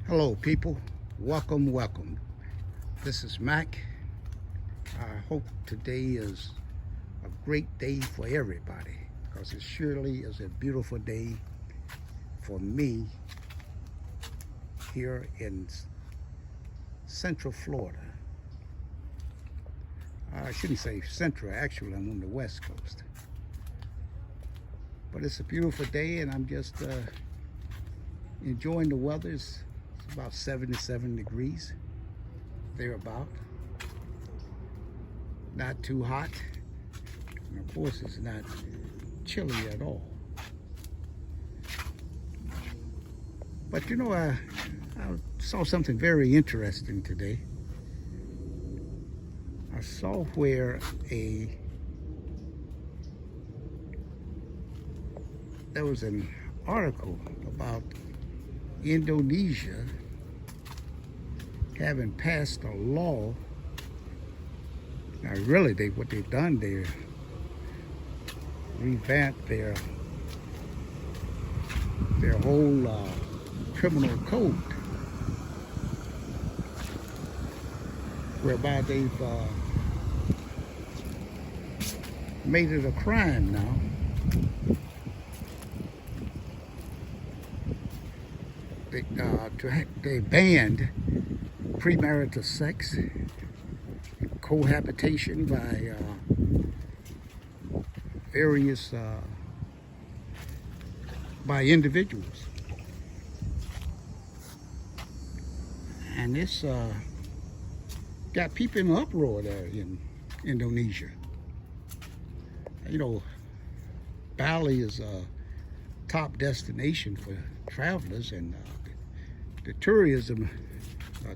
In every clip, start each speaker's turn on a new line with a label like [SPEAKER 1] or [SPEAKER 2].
[SPEAKER 1] Hello, people. Welcome, welcome. This is Mac. I hope today is a great day for everybody because it surely is a beautiful day for me here in Central Florida. I shouldn't say Central, actually, I'm on the West Coast. But it's a beautiful day and I'm just enjoying the weather. It's about 77 degrees, thereabout. Not too hot, and of course it's not chilly at all. But you know, I saw something very interesting today. I saw where there was an article about Indonesia having passed a law. Now, really, what they've done, they revamped their whole criminal code, whereby they've made it a crime now they banned premarital sex, cohabitation by various by individuals, and this got people in uproar there in Indonesia. You know, Bali is a top destination for travelers, and the tourism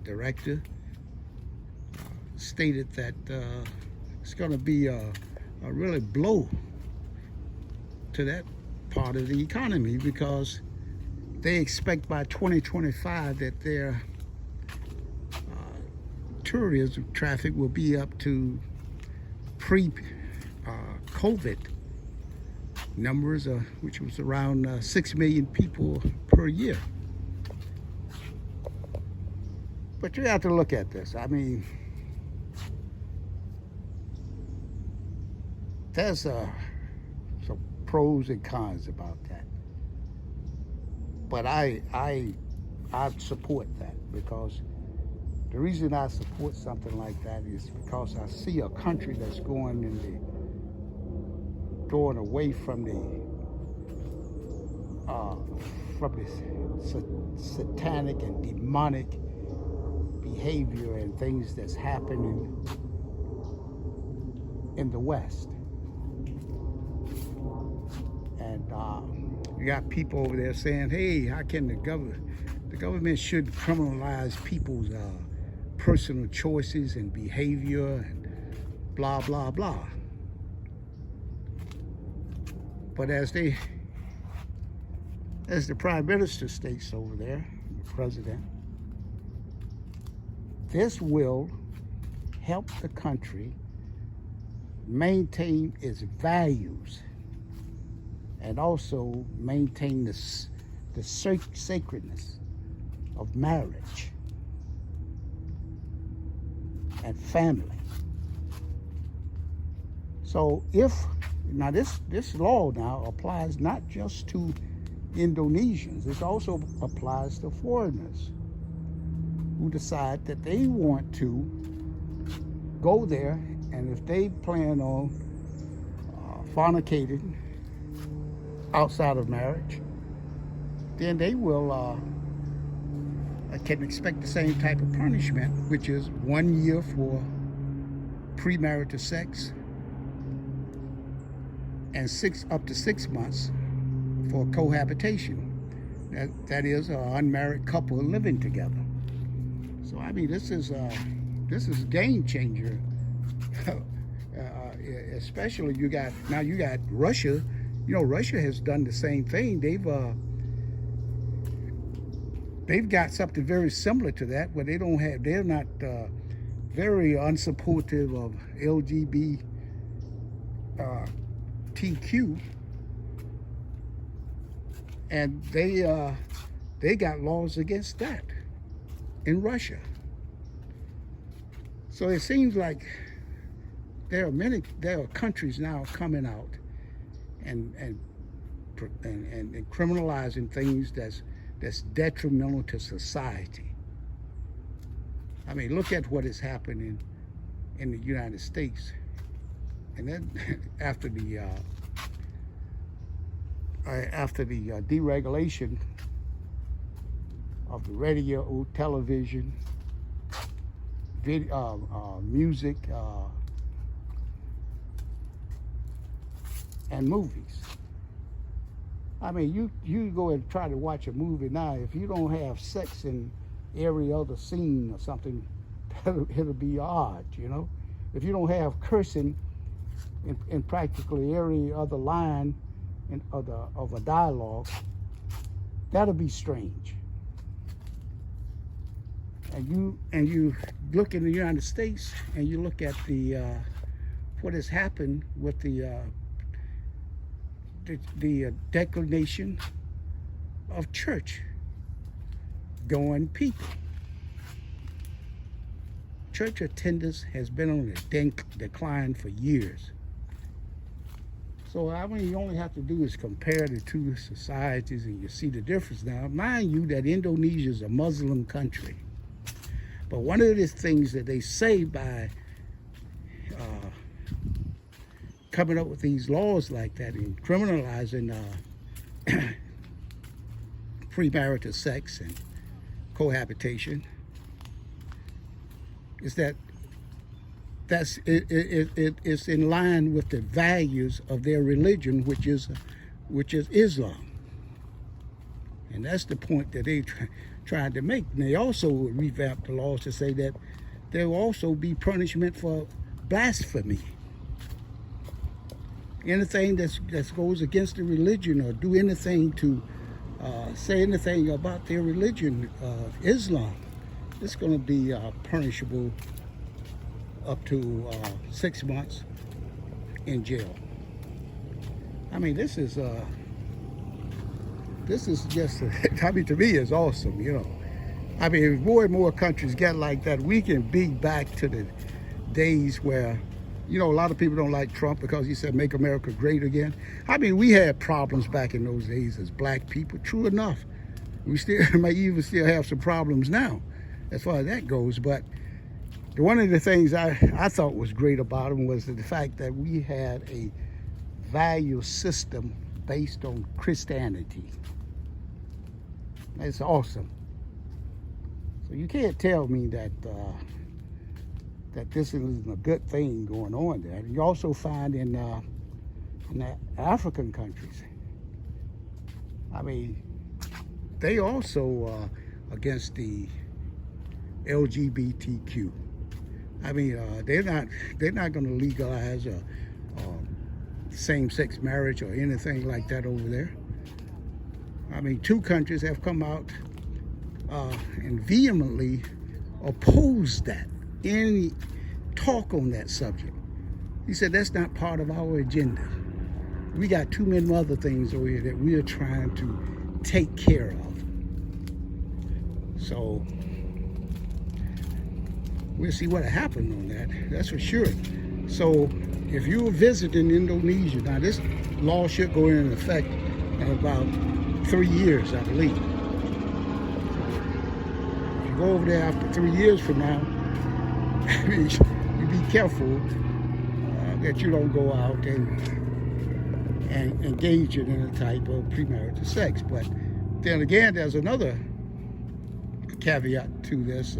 [SPEAKER 1] director stated that it's going to be a really blow to that part of the economy because they expect by 2025 that their tourism traffic will be up to pre-COVID numbers, which was around 6 million people per year. But you have to look at this. I mean, there's some pros and cons about that. But I support that because the reason I support something like that is because I see a country that's going away from the satanic and demonic behavior and things that's happening in the West. And you got people over there saying, hey, how can the government should criminalize people's personal choices and behavior and blah, blah, blah. But as the prime minister states over there, the president, this will help the country maintain its values and also maintain the sacredness of marriage and family. So now this law now applies not just to Indonesians, it also applies to foreigners who decide that they want to go there, and if they plan on fornicating outside of marriage, then they will can expect the same type of punishment, which is 1 year for premarital sex and up to 6 months for cohabitation. That is an unmarried couple living together. So I mean, this is a game changer. Especially you got Russia. You know, Russia has done the same thing. They've got something very similar to that, where they're not very unsupportive of LGBTQ, and they got laws against that. in Russia. So it seems like there are countries now coming out and criminalizing things that's detrimental to society. I mean, look at what is happening in the United States. And then after the deregulation of the radio, television, video, music, and movies. I mean, you go and try to watch a movie now. If you don't have sex in every other scene or something, it'll be odd, you know. If you don't have cursing in practically every other line of a dialogue, that'll be strange. And you look in the United States and you look at what has happened with the declination of church-going people. Church attendance has been on a decline for years. So I mean, you only have to do is compare the two societies and you see the difference. Now, mind you that Indonesia is a Muslim country. But one of the things that they say by coming up with these laws like that and criminalizing premarital sex and cohabitation is it's in line with the values of their religion, which is Islam. And that's the point that they tried to make. And they also revamped the laws to say that there will also be punishment for blasphemy. Anything that goes against the religion or do anything to say anything about their religion, Islam, it's going to be punishable up to 6 months in jail. I mean, this is just, I mean, to me, it's awesome, you know. I mean, if more and more countries get like that, we can be back to the days where, you know, a lot of people don't like Trump because he said, make America great again. I mean, we had problems back in those days as black people, true enough. We might even still have some problems now as far as that goes. But one of the things I thought was great about him was the fact that we had a value system based on Christianity. It's awesome. So you can't tell me that this isn't a good thing going on there. You also find in the African countries, I mean, they also against the LGBTQ. I mean, they're not going to legalize same-sex marriage or anything like that over there. I mean, 2 countries have come out and vehemently opposed that. Any talk on that subject. He said that's not part of our agenda. We got too many other things over here that we are trying to take care of. So we'll see what happened on that. That's for sure. So if you're visiting Indonesia, now this law should go into effect in about 3 years, I believe. If you go over there after 3 years from now, you be careful that you don't go out and engage in any type of premarital sex. But then again, there's another caveat to this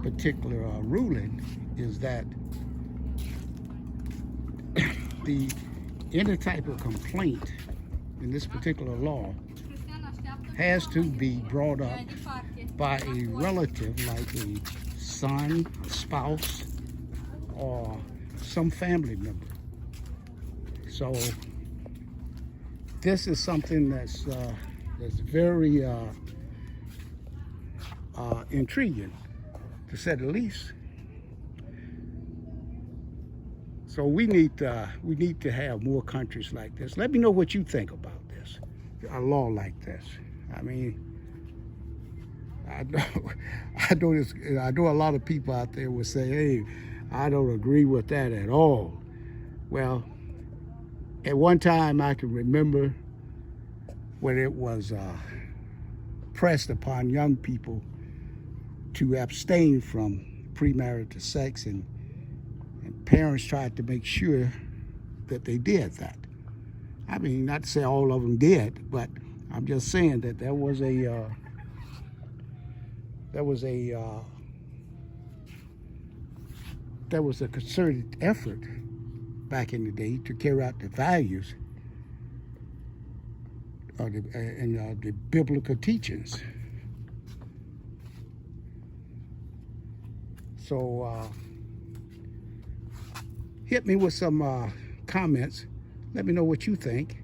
[SPEAKER 1] particular ruling is that any type of complaint in this particular law has to be brought up by a relative, like a son, spouse, or some family member. So this is something that's very intriguing, to say the least. So we need to have more countries like this. Let me know what you think about this, a law like this. I mean, I know a lot of people out there will say, "Hey, I don't agree with that at all." Well, at one time I can remember when it was pressed upon young people to abstain from premarital sex, and parents tried to make sure that they did that. I mean, not to say all of them did, but I'm just saying that there was a concerted effort back in the day to carry out the values of the biblical teachings. So hit me with some comments. Let me know what you think.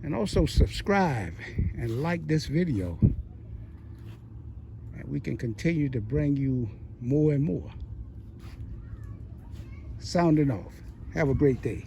[SPEAKER 1] And also subscribe and like this video. And we can continue to bring you more and more. Sounding off. Have a great day.